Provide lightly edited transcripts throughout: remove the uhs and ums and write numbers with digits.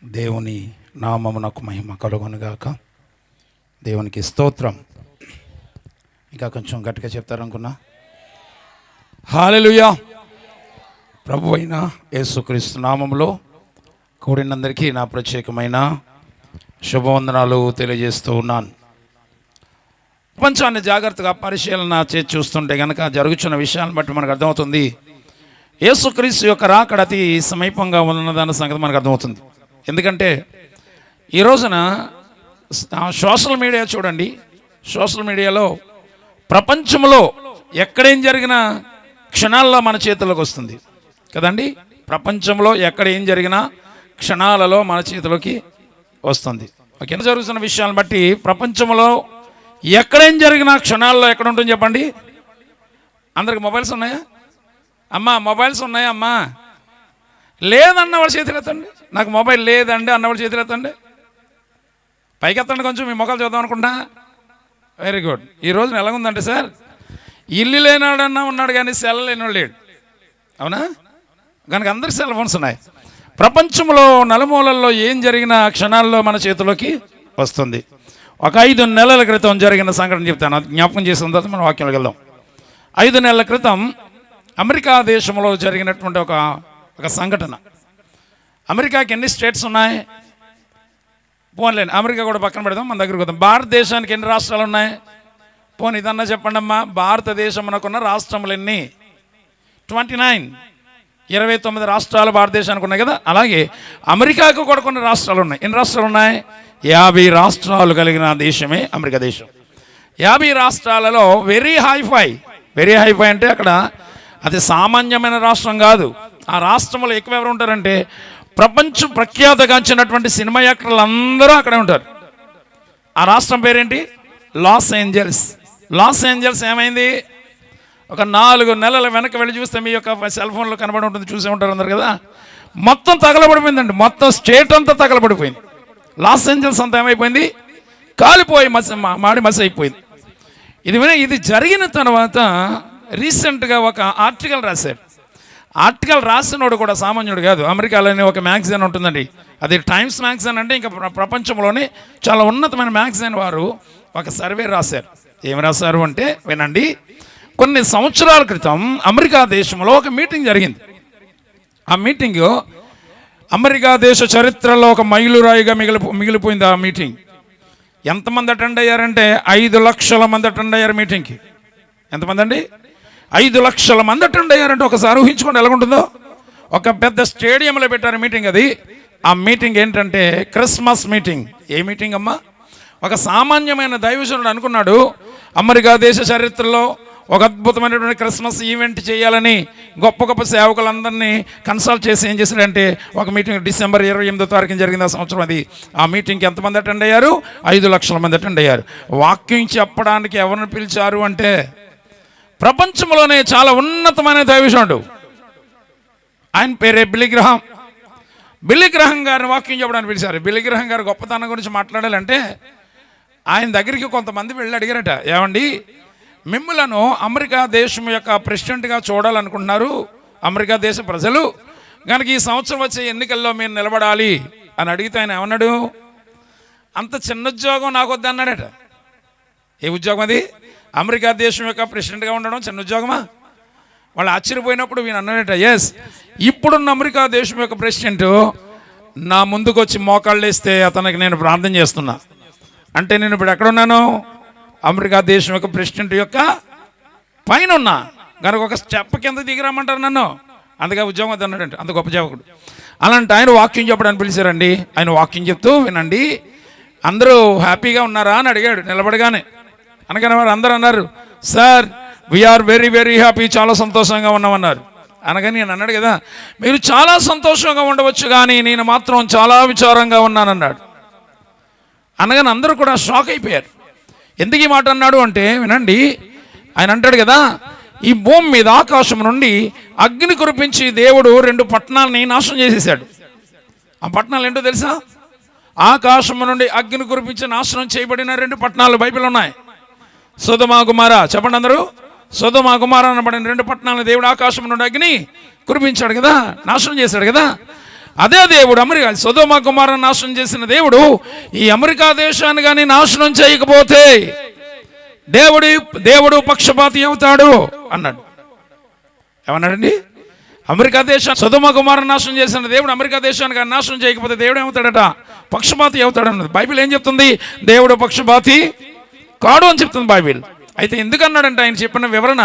దేవుని నామమునకు మహిమ కలుగునుగాక. దేవునికి స్తోత్రం. ఇంకా కొంచెం గట్టిగా చెప్తారనుకున్నా. హల్లెలూయా. ప్రభు అయిన యేసుక్రీస్తు నామములో కూడినందరికీ నా ప్రత్యేకమైన శుభవందనాలు తెలియజేస్తూ ఉన్నాను. ప్రపంచాన్ని జాగ్రత్తగా పరిశీలన చేసి చూస్తుంటే కనుక జరుగుతున్న విషయాలను బట్టి మనకు అర్థమవుతుంది, యేసుక్రీస్తు యొక్క రాకడ అతి సమీపంగా ఉన్నదన్న సంగతి మనకు అర్థమవుతుంది. ఎందుకంటే ఈ రోజున సోషల్ మీడియా చూడండి. సోషల్ మీడియాలో ప్రపంచంలో ఎక్కడేం జరిగినా క్షణాల్లో మన చేతుల్లోకి వస్తుంది కదండి. ప్రపంచంలో ఎక్కడ ఏం జరిగినా క్షణాలలో మన చేతిలోకి వస్తుంది. ఓకే, జరుగుతున్న విషయాలను బట్టి ప్రపంచంలో ఎక్కడేం జరిగినా క్షణాల్లో ఎక్కడ ఉంటుంది చెప్పండి. అందరికి మొబైల్స్ ఉన్నాయా అమ్మా? మొబైల్స్ ఉన్నాయా అమ్మా? లేదన్న వాళ్ళ చేతులు ఎత్తండి. నాకు మొబైల్ లేదండి అన్నవాళ్ళు చేతులు ఎత్తండి. పైకి ఎత్తండి, కొంచెం మీ మొక్కలు చూద్దాం అనుకుంటా. Very good. ఈ రోజున ఎలాగుందంటే సార్, ఇల్లు లేనాడన్నా ఉన్నాడు కానీ సెల్ లేనివాడు లేడు. అవునా? కనుక అందరికి సెల్ ఫోన్స్ ఉన్నాయి. ప్రపంచంలో నలుమూలల్లో ఏం జరిగినా క్షణాల్లో మన చేతిలోకి వస్తుంది. ఒక 5 నెలల క్రితం జరిగిన సంఘటన చెప్తాను, జ్ఞాపకం చేసిన తర్వాత మనం వాక్యంలోకి వెళ్దాం. 5 నెలల క్రితం అమెరికా దేశంలో జరిగినటువంటి ఒక సంఘటన. అమెరికాకి ఎన్ని స్టేట్స్ ఉన్నాయి? పోన్లేండి, అమెరికా కూడా పక్కన పెడదాం, మన దగ్గరకు వద్దాం. భారతదేశానికి ఎన్ని రాష్ట్రాలు ఉన్నాయి? పోనీ ఇదన్నా చెప్పండి అమ్మా. భారతదేశంకున్న రాష్ట్రములు ఎన్ని? 29, 29 రాష్ట్రాలు భారతదేశానికి ఉన్నాయి కదా. అలాగే అమెరికాకు కూడా కొన్ని రాష్ట్రాలు ఉన్నాయి. ఎన్ని రాష్ట్రాలు ఉన్నాయి? 50 రాష్ట్రాలు కలిగిన దేశమే అమెరికా దేశం. 50 రాష్ట్రాలలో వెరీ హైఫై అంటే అక్కడ అది సామాన్యమైన రాష్ట్రం కాదు. ఆ రాష్ట్రంలో ఎక్కువ ఎవరు ఉంటారంటే ప్రపంచ ప్రఖ్యాతగాంచినటువంటి సినిమా యాక్టర్లు అందరూ అక్కడే ఉంటారు. ఆ రాష్ట్రం పేరేంటి? Los Angeles. లాస్ ఏంజల్స్ ఏమైంది? ఒక 4 నెలల వెనక్కి వెళ్ళి చూస్తే మీ యొక్క సెల్ ఫోన్లో కనబడి ఉంటుంది, చూసే ఉంటారు అందరు కదా. మొత్తం తగలబడిపోయిందండి. మొత్తం స్టేట్ అంతా తగలబడిపోయింది. లాస్ ఏంజల్స్ అంతా ఏమైపోయింది? కాలిపోయి మాడి మసి అయిపోయింది. ఇది జరిగిన తర్వాత రీసెంట్గా ఒక ఆర్టికల్ రాశాడు. ఆర్టికల్ రాసినోడు కూడా సామాన్యుడు కాదు. అమెరికాలోనే ఒక మ్యాగజైన్ ఉంటుందండి, అది టైమ్స్ మ్యాగజైన్. అంటే ఇంకా ప్రపంచంలోనే చాలా ఉన్నతమైన మ్యాగజైన్ వారు ఒక సర్వే రాశారు. ఏమి రాశారు అంటే వినండి. కొన్ని సంవత్సరాల క్రితం అమెరికా దేశంలో ఒక మీటింగ్ జరిగింది. ఆ మీటింగ్ అమెరికా దేశ చరిత్రలో ఒక మైలురాయిగా మిగిలిపోయింది. ఆ మీటింగ్ ఎంతమంది అటెండ్ అయ్యారంటే 5 లక్షల మంది అటెండ్ అయ్యారు మీటింగ్కి. ఎంతమంది అండి? 5 లక్షల మంది అటెండ్ అయ్యారంటే ఒకసారి ఊహించుకోండి ఎలాగుంటుందో. ఒక పెద్ద స్టేడియంలో పెట్టారు మీటింగ్. అది ఆ మీటింగ్ ఏంటంటే క్రిస్మస్ మీటింగ్. ఏ మీటింగ్ అమ్మా? ఒక సామాన్యమైన దైవజనుడు అనుకున్నాడు అమెరికా దేశ చరిత్రలో ఒక అద్భుతమైనటువంటి క్రిస్మస్ ఈవెంట్ చేయాలని గొప్ప గొప్ప సేవకులందరినీ కన్సల్ట్ చేసి ఏం చేశాడంటే ఒక మీటింగ్ డిసెంబర్ 28వ తారీఖున జరిగింది ఆ సంవత్సరం. అది ఆ మీటింగ్కి ఎంతమంది అటెండ్ అయ్యారు? 5 లక్షల మంది అటెండ్ అయ్యారు. వాక్యం చెప్పడానికి ఎవరిని పిలిచారు అంటే ప్రపంచంలోనే చాలా ఉన్నతమైన దైవజనుడు, ఆయన పేరే బిల్లీ గ్రహాం. బిల్లీ గ్రహాం గారిని వాక్యం చెప్పడానికి పిలిచారు. బిల్లీ గ్రహాం గారు గొప్పతనం గురించి మాట్లాడాలంటే ఆయన దగ్గరికి కొంతమంది వెళ్ళి అడిగారట, ఏమండి మిమ్మలను అమెరికా దేశం యొక్క ప్రెసిడెంట్గా చూడాలనుకుంటున్నారు అమెరికా దేశ ప్రజలు, కనుక ఈ సంవత్సరం వచ్చే ఎన్నికల్లో మీరు నిలబడాలి అని అడిగితే ఆయన ఏమన్నాడు? అంత చిన్న ఉద్యోగం నాకు వద్దు అన్నాడట. ఏ ఉద్యోగం అది? అమెరికా దేశం యొక్క ప్రెసిడెంట్గా ఉండడం చిన్న ఉద్యోగమా? వాళ్ళు ఆశ్చర్యపోయినప్పుడు వీళ్ళు అన్నాడట, ఎస్, ఇప్పుడున్న అమెరికా దేశం యొక్క ప్రెసిడెంట్ నా ముందుకు వచ్చి మోకాళ్ళు వేస్తే అతనికి నేను ప్రార్థన చేస్తున్నా అంటే నేను ఇప్పుడు ఎక్కడున్నాను? అమెరికా దేశం యొక్క ప్రెసిడెంట్ యొక్క పైన ఉన్నా, కనుక ఒక స్టెప్ కింద దిగిరమ్మంటారు నన్ను, అందుకే ఉద్యోగం వద్దు అన్నాడంట. అంత గొప్ప సేవకుడు. అలాంటి ఆయన వాక్యం చెప్పడానికి పిలిచారండి. ఆయన వాక్యం చెప్తూ వినండి, అందరూ హ్యాపీగా ఉన్నారా అని అడిగాడు నిలబడగానే. అనగానే వారు అందరూ అన్నారు, sir we are very very happy, చాలా సంతోషంగా ఉన్నామన్నారు. అనగానే నేను అన్నాడు కదా, మీరు చాలా సంతోషంగా ఉండవచ్చు కానీ నేను మాత్రం చాలా విచారంగా ఉన్నానన్నాడు. అనగానే అందరూ కూడా షాక్ అయిపోయారు. ఎందుకు ఈ మాట అన్నాడు అంటే వినండి, ఆయన అంటాడు కదా, ఈ భూమి మీద ఆకాశం నుండి అగ్ని కురిపించి దేవుడు 2 పట్టణాలని నాశనం చేసేసాడు. ఆ పట్టణాలు ఏంటో తెలుసా? ఆకాశము నుండి అగ్ని కురిపించి నాశనం చేయబడిన 2 పట్టణాలు బైబిల్ ఉన్నాయి. సొదొమ గొమొర్రా, చెప్పండి అందరూ. సొదొమ గొమొర్రా అనబడిన 2 పట్టణాలను దేవుడు ఆకాశం నుండి అగ్ని కురిపించాడు కదా, నాశనం చేశాడు కదా. అదే దేవుడు సొదొమ గొమొర్రా నాశనం చేసిన దేవుడు ఈ అమెరికా దేశాన్ని కానీ నాశనం చేయకపోతే దేవుడు పక్షపాతి అవుతాడు అన్నాడు. ఏమన్నాడండి? అమెరికా దేశం సొదొమ గొమొర్రా నాశనం చేసిన దేవుడు అమెరికా దేశాన్ని కానీ నాశనం చేయకపోతే దేవుడు ఏమవుతాడట? పక్షపాతి అవుతాడు అన్నది. బైబిల్ ఏం చెప్తుంది? దేవుడు పక్షపాతి కాడు అని చెప్తుంది బైబిల్. అయితే ఎందుకన్నాడంటే ఆయన చెప్పిన వివరణ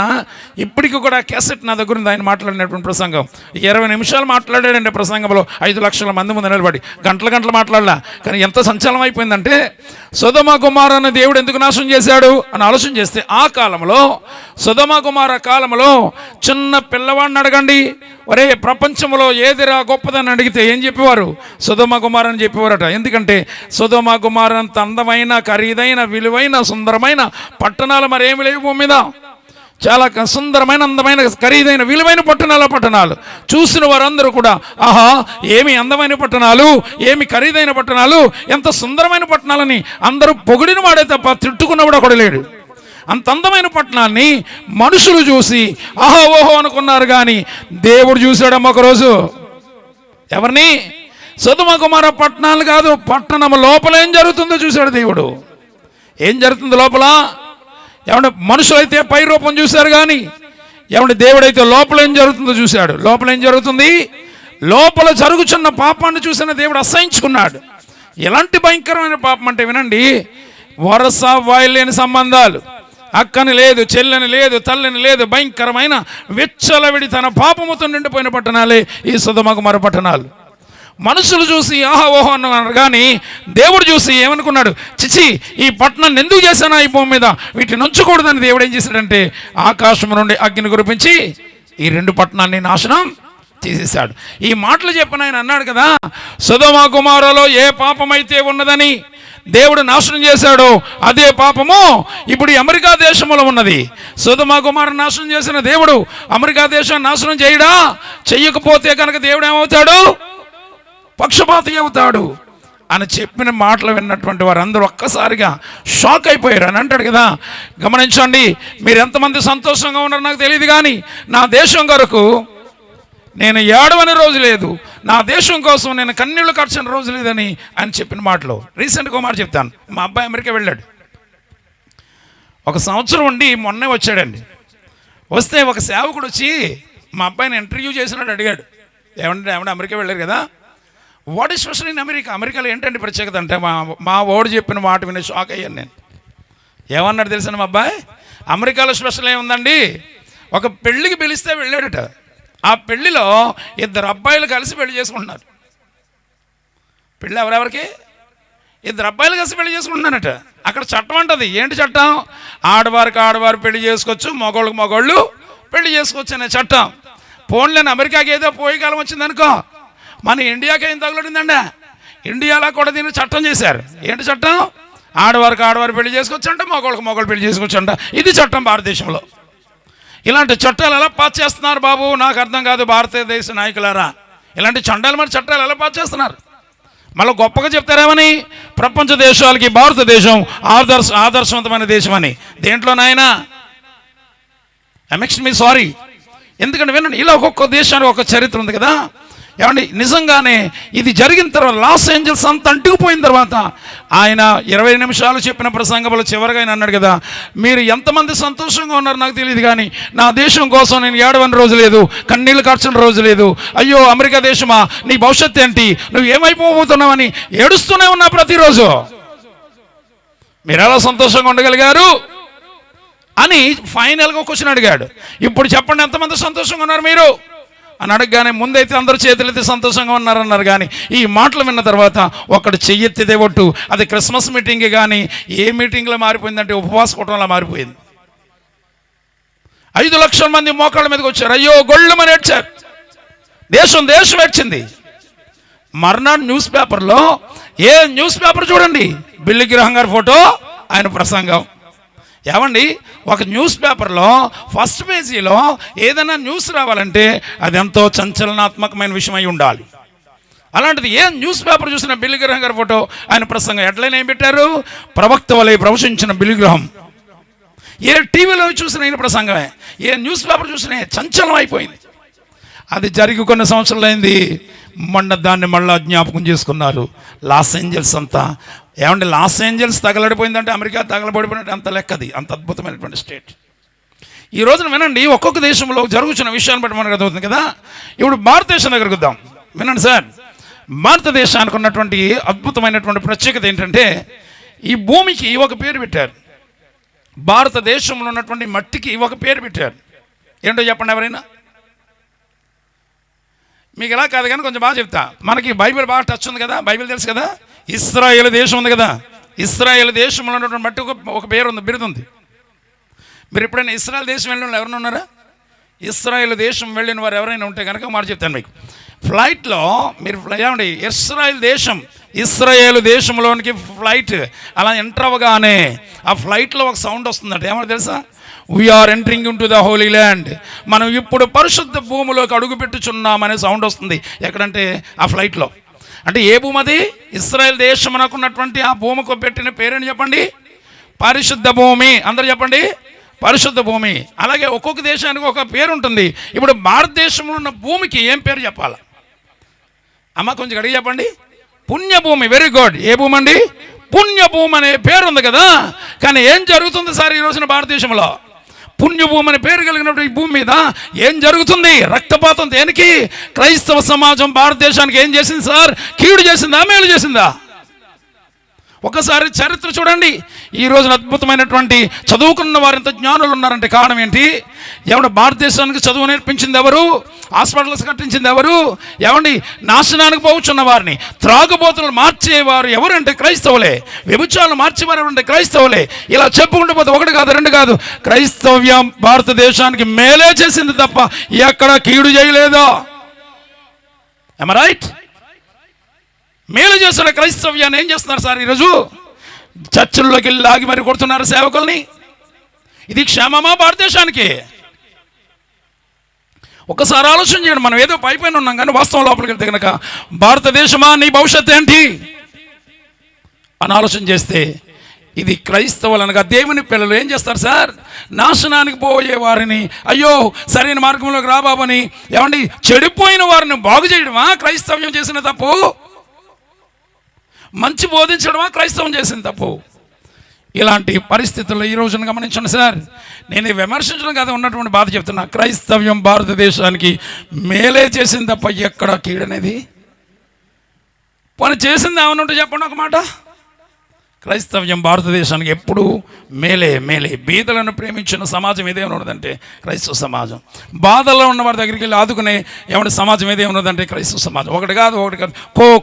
ఇప్పటికి కూడా క్యాసెట్ నా దగ్గర ఉంది. ఆయన మాట్లాడినటువంటి ప్రసంగం 20 నిమిషాలు మాట్లాడాడంటే ప్రసంగంలో 5 లక్షల మంది ముందు నిలబడి గంటలు మాట్లాడలా. కానీ ఎంత సంచలనం అయిపోయిందంటే సొదొమ గొమొర్రాను దేవుడు ఎందుకు నాశనం చేశాడు అని ఆలోచన చేస్తే ఆ కాలంలో సొదొమ గొమొర్రా కాలంలో చిన్న పిల్లవాడిని అడగండి, ఒరే ప్రపంచంలో ఏదిరా గొప్పదని అడిగితే ఏం చెప్పేవారు? సొదొమ గొమొర్రా అని చెప్పేవారట. ఎందుకంటే సొదొమ గొమొర్రా అంత అందమైన, ఖరీదైన, విలువైన, సుందరమైన పట్టణాలు మరేమి లేవు భూమి మీద. చాలా సుందరమైన, అందమైన, ఖరీదైన, విలువైన పట్టణాలు చూసిన వారందరూ కూడా ఆహా ఏమి అందమైన పట్టణాలు, ఏమి ఖరీదైన పట్టణాలు, ఎంత సుందరమైన పట్టణాలని అందరూ పొగిడిన వాడే తప్ప తిట్టుకున్నవాడు ఒకడు లేడు. అంత అందమైన పట్టణాన్ని మనుషులు చూసి ఆహా ఓహో అనుకున్నారు, కానీ దేవుడు చూశాడమ్మ ఒకరోజు. ఎవరిని? సొదొమ గొమొర్రా పట్టణాలు కాదు, పట్టణం లోపల ఏం జరుగుతుందో చూశాడు దేవుడు. ఏం జరుగుతుంది లోపల? ఏమంటే మనుషులైతే పై రూపం చూశారు, కానీ ఏమంటే దేవుడైతే లోపల ఏం జరుగుతుందో చూశాడు. లోపల ఏం జరుగుతుంది? లోపల జరుగుతున్న పాపాన్ని చూసిన దేవుడు అసహించుకున్నాడు. ఎలాంటి భయంకరమైన పాపం అంటే వినండి, వరస వాయిలేని సంబంధాలు, అక్కని లేదు, చెల్లని లేదు, తల్లిని లేదు, భయంకరమైన విచ్చలవిడి తన పాపముతో నిండిపోయిన పట్టణాలే ఈ సొదొమ గొమొర్రా పట్టణాలు. మనుషులు చూసి ఆహా ఓహో అన్నారు, కానీ దేవుడు చూసి ఏమనుకున్నాడు? చిచి ఈ పట్టణాన్ని ఎందుకు చేశానా ఈ భూమి మీద, వీటిని ఉంచకూడదని దేవుడు ఏం చేశాడంటే ఆకాశం నుండి అగ్ని కురిపించి ఈ 2 పట్టణాన్ని నాశనం చేసేసాడు. ఈ మాటలు చెప్పిన ఆయన అన్నాడు కదా, సొదొమ గొమొర్రాలో ఏ పాపమైతే ఉన్నదని దేవుడు నాశనం చేశాడో అదే పాపము ఇప్పుడు అమెరికా దేశంలో ఉన్నది. సొదొమ గొమొర్రా నాశనం చేసిన దేవుడు అమెరికా దేశాన్ని నాశనం చేయడా? చెయ్యకపోతే కనుక దేవుడు ఏమవుతాడు? పక్షపాతి అవుతాడు అని చెప్పిన మాటలు విన్నటువంటి వారందరూ ఒక్కసారిగా షాక్ అయిపోయారు. అని అంటాడు కదా, గమనించండి, మీరు ఎంతమంది సంతోషంగా ఉన్నారో నాకు తెలియదు, కానీ నా దేశం కొరకు నేను ఏడవని రోజు లేదు, నా దేశం కోసం నేను కన్నీళ్లు కార్చిన రోజు లేదని ఆయన చెప్పిన మాటలు. రీసెంట్గా మాట చెప్తాను. మా అబ్బాయి అమెరికా వెళ్ళాడు. 1 సంవత్సరం ఉండి మొన్నే వచ్చాడండి. వస్తే ఒక సేవకుడు వచ్చి మా అబ్బాయిని ఇంటర్వ్యూ చేసినాడు. అడిగాడు, ఏమంటే అమెరికా వెళ్ళారు కదా, what is special in America, అమెరికాలో ఏంటంటే ప్రత్యేకత అంటే మా ఓడు చెప్పిన మాట విని షాక్ అయ్యాను నేను. ఏమన్నాడు తెలిసిన మా అబ్బాయి? అమెరికాలో స్పెషల్ ఏముందండి, ఒక పెళ్ళికి పిలిస్తే వెళ్ళాడట. ఆ పెళ్లిలో 2 అబ్బాయిలు కలిసి పెళ్లి చేసుకుంటున్నారు. పెళ్ళి ఎవరెవరికి? 2 అబ్బాయిలు కలిసి పెళ్లి చేసుకుంటున్నారట. అక్కడ చట్టం అంటది. ఏంటి చట్టం? ఆడవారికి ఆడవారు పెళ్లి చేసుకోవచ్చు, మగవాళ్ళకి మగవాళ్ళు పెళ్లి చేసుకోవచ్చు అనే చట్టం. పోన్లేని అమెరికాకి ఏదో పోయే కాలం వచ్చిందనుకో, మన ఇండియాకి ఏం తగులుందండి? ఇండియాలో కూడా దీన్ని చట్టం చేశారు. ఏంటి చట్టం? ఆడవారికి ఆడవారు పెళ్లి చేసుకోవచ్చు అంట, మగవాళ్ళకి మగవాళ్ళు పెళ్లి చేసుకోవచ్చు అంట. ఇది చట్టం భారతదేశంలో. ఇలాంటి చట్టాలు ఎలా పాస్ చేస్తున్నారు బాబు? నాకు అర్థం కాదు. భారతదేశ నాయకులారా, ఇలాంటి చండాలమైన చట్టాలు ఎలా పాస్ చేస్తున్నారు? మళ్ళీ గొప్పగా చెప్తారేమని, ప్రపంచ దేశాలకి భారతదేశం ఆదర్శవంతమైన దేశం అని. దేంట్లోనైనా ఐఎమ్ ఎక్స్ట్రీమ్లీ సారీ. ఎందుకంటే వినండి, ఇలా ఒక్కొక్క దేశానికి ఒక చరిత్ర ఉంది కదా. ఏమండి నిజంగానే ఇది జరిగిన తర్వాత లాస్ ఏంజల్స్ అంతా అంటుకుపోయిన తర్వాత ఆయన 20 నిమిషాలు చెప్పిన ప్రసంగంలో చివరిగా ఆయన అన్నాడు కదా, మీరు ఎంతమంది సంతోషంగా ఉన్నారు నాకు తెలియదు, కానీ నా దేశం కోసం నేను ఏడవని రోజు లేదు, కన్నీళ్లు కార్చిన రోజు లేదు. అయ్యో అమెరికా దేశమా, నీ భవిష్యత్తు ఏంటి, నువ్వు ఏమైపోతున్నావని ఏడుస్తూనే ఉన్నా ప్రతిరోజు. మీరు ఎలా సంతోషంగా ఉండగలిగారు అని ఫైనల్గా క్వశ్చన్ అడిగాడు. ఇప్పుడు చెప్పండి, ఎంతమంది సంతోషంగా ఉన్నారు మీరు అని అడగగానే ముందైతే అందరూ చేతులైతే సంతోషంగా ఉన్నారన్నారు, కానీ ఈ మాటలు విన్న తర్వాత ఒకడు చెయ్యెత్తితే ఒట్టు. అది క్రిస్మస్ మీటింగ్ కానీ ఏ మీటింగ్లో మారిపోయిందంటే ఉపవాస కూటంలో మారిపోయింది. 5 లక్షల మంది మోకాళ్ళ మీదకి వచ్చారు. అయ్యో గొళ్ళమని ఏడ్చారు. దేశం ఏడ్చింది. మర్నాడు న్యూస్ పేపర్లో న్యూస్ పేపర్ చూడండి, బిల్లి గ్రహం గారి ఫోటో, ఆయన ప్రసంగం. ఏమండి, ఒక న్యూస్ పేపర్లో ఫస్ట్ పేజీలో ఏదైనా న్యూస్ రావాలంటే అది ఎంతో సంచలనాత్మకమైన విషయం అయి ఉండాలి. అలాంటిది ఏ న్యూస్ పేపర్ చూసిన బిల్లి గ్రహం గారి ఫోటో, ఆయన ప్రసంగం హెడ్లైన్ ఏం పెట్టారు? ప్రవక్త వలె ప్రవచించిన బిల్లి గ్రహం. ఏ టీవీలో చూసిన ఆయన ప్రసంగమే, ఏ న్యూస్ పేపర్ చూసినా చంచలం అయిపోయింది. అది జరిగి కొన్ని సంవత్సరాలు అయింది, దాన్ని మళ్ళీ జ్ఞాపకం చేసుకున్నారు. లాస్ ఏంజల్స్ అంతా ఏమంటే లాస్ ఏంజల్స్ తగలడిపోయిందంటే అమెరికా తగలబడిపోయినట్టు అంత లెక్కది, అంత అద్భుతమైనటువంటి స్టేట్. ఈ రోజున వినండి, ఒక్కొక్క దేశంలో జరుగుతున్న విషయాన్ని బట్టి మనకు అర్థమవుతుంది కదా. ఇప్పుడు భారతదేశం దగ్గరకు వద్దాం. వినండి సార్, భారతదేశానికి ఉన్నటువంటి అద్భుతమైనటువంటి ప్రత్యేకత ఏంటంటే ఈ భూమికి ఒక పేరు పెట్టారు. భారతదేశంలో ఉన్నటువంటి మట్టికి ఒక పేరు పెట్టారు. ఏంటో చెప్పండి ఎవరైనా. మీకు ఎలా కాదు కానీ కొంచెం బాగా చెప్తా. మనకి బైబిల్ బాగా టచ్ ఉంది కదా, బైబిల్ తెలుసు కదా. ఇశ్రాయేలు దేశం ఉంది కదా, ఇశ్రాయేలు దేశంలో ఉన్నటువంటి మట్టి ఒక పేరు ఉంది, బిరుదు ఉంది. మీరు ఎప్పుడైనా ఇశ్రాయేల్ దేశం వెళ్ళిన వాళ్ళు ఎవరైనా ఉన్నారా? ఇశ్రాయేల్ దేశం వెళ్ళిన వారు ఎవరైనా ఉంటే కనుక మాట చెప్తాను మీకు. ఫ్లైట్లో మీరు ఏమండి ఇశ్రాయేలు దేశంలోనికి ఫ్లైట్ అలా ఎంటర్ అవ్వగానే ఆ ఫ్లైట్లో ఒక సౌండ్ వస్తుందంట. ఏమన్నా తెలుసా? We are entering into the holy land. మనం ఇప్పుడు పరిశుద్ధ భూమిలోకి అడుగు పెట్టుచున్నామనే సౌండ్ వస్తుంది. ఎక్కడంటే ఆ ఫ్లైట్లో. అంటే ఏ భూమి అది? ఇశ్రాయేల్ దేశం అనుకున్నటువంటి ఆ భూమికి పెట్టిన పేరేంటి చెప్పండి? పరిశుద్ధ భూమి. అందరూ చెప్పండి, పరిశుద్ధ భూమి. అలాగే ఒక్కొక్క దేశానికి ఒక పేరు ఉంటుంది. ఇప్పుడు భారతదేశంలో ఉన్న భూమికి ఏం పేరు చెప్పాలి అమ్మ? కొంచెం అడిగి చెప్పండి. పుణ్యభూమి. Very good. ఏ భూమి అండి? పుణ్యభూమి అనే పేరు ఉంది కదా. కానీ ఏం జరుగుతుంది సార్ ఈ రోజున భారతదేశంలో? పుణ్యభూమి అనే పేరు కలిగినప్పుడు ఈ భూమి మీద ఏం జరుగుతుంది? రక్తపాతం. దేనికి? క్రైస్తవ సమాజం భారతదేశానికి ఏం చేసింది సార్? కీడు చేసిందా, మేలు చేసిందా? ఒకసారి చరిత్ర చూడండి. ఈ రోజున అద్భుతమైనటువంటి చదువుకున్న వారు ఎంత జ్ఞానులు ఉన్నారంటే కారణం ఏంటి? ఏమంటే భారతదేశానికి చదువు నేర్పించింది ఎవరు? హాస్పిటల్స్ కట్టించింది ఎవరు? ఏమండి నాశనానికి పోవచ్చున్న వారిని త్రాగుబోతులు మార్చేవారు ఎవరంటే క్రైస్తవులే. వ్యభిచారాలు మార్చేవారు ఎవరంటే క్రైస్తవులే. ఇలా చెప్పుకుంటూ పోతే ఒకటి కాదు, రెండు కాదు. క్రైస్తవ్యం భారతదేశానికి మేలే చేసింది తప్ప ఎక్కడ కీడు చేయలేదో. am I right? మేలు చేసిన క్రైస్తవ్యాన్ని ఏం చేస్తున్నారు సార్ ఈరోజు? చర్చిల్లోకి వెళ్ళి లాగి మరి కొడుతున్నారు సేవకుల్ని. ఇది క్షేమమా భారతదేశానికి? ఒకసారి ఆలోచన చేయండి. మనం ఏదో పైపైన ఉన్నాం కానీ వాస్తవం లోపలికి వెళ్తే కనుక భారతదేశమా నీ భవిష్యత్తు ఏంటి అని ఆలోచన చేస్తే ఇది క్రైస్తవులు అనగా దేవుని పిల్లలు ఏం చేస్తారు సార్? నాశనానికి పోయే వారిని అయ్యో సరైన మార్గంలోకి రాబాబని, ఏమండి చెడిపోయిన వారిని బాగు చేయడమా క్రైస్తవ్యం చేసిన తప్పు? మంచి బోధించడమా క్రైస్తవం చేసిన తప్పు? ఇలాంటి పరిస్థితుల్లో ఈ రోజున గమనించండి సార్. నేను విమర్శించడం కాదు, ఉన్నటువంటి బాధ చెప్తున్నా. క్రైస్తవ్యం భారతదేశానికి మేలే చేసింది తప్ప ఎక్కడ కీడనేది పని చేసింది ఏమన్నా ఉంటే చెప్పండి ఒక మాట. క్రైస్తవ్యం భారతదేశానికి ఎప్పుడూ మేలే మేలే. బీదలను ప్రేమించిన సమాజం ఏదేమైనా ఉన్నదంటే క్రైస్తవ సమాజం. బాధల్లో ఉన్న వారి దగ్గరికి వెళ్ళి ఆదుకునే ఏమంటే సమాజం ఏదేమైనా ఉన్నదంటే క్రైస్తవ సమాజం. ఒకటి కాదు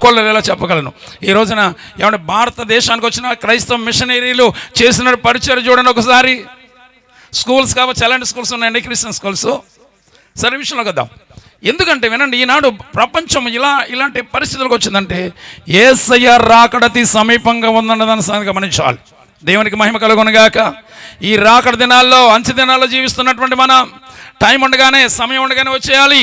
కోళ్ళలా చెప్పగలను. ఈ రోజున ఏమంటే భారతదేశానికి వచ్చిన క్రైస్తవ మిషనరీలు చేసిన పరిచయం చూడండి ఒకసారి. స్కూల్స్ కావచ్చు, ఎలాంటి స్కూల్స్ ఉన్నాయండి? Christian schools. సరే విషయంలోకి వద్దాం. ఎందుకంటే వినండి, ఈనాడు ప్రపంచం ఇలాంటి పరిస్థితులకు వచ్చిందంటే యేసయ్య రాకడతి సమీపంగా ఉందన్న దాని సంగతి గమనించాలి. దేవునికి మహిమ కలుగునుగాక. ఈ రాకడ దినాల్లో, అంచె దినాల్లో జీవిస్తున్నటువంటి మనం టైం ఉండగానే, సమయం ఉండగానే వచ్చేయాలి.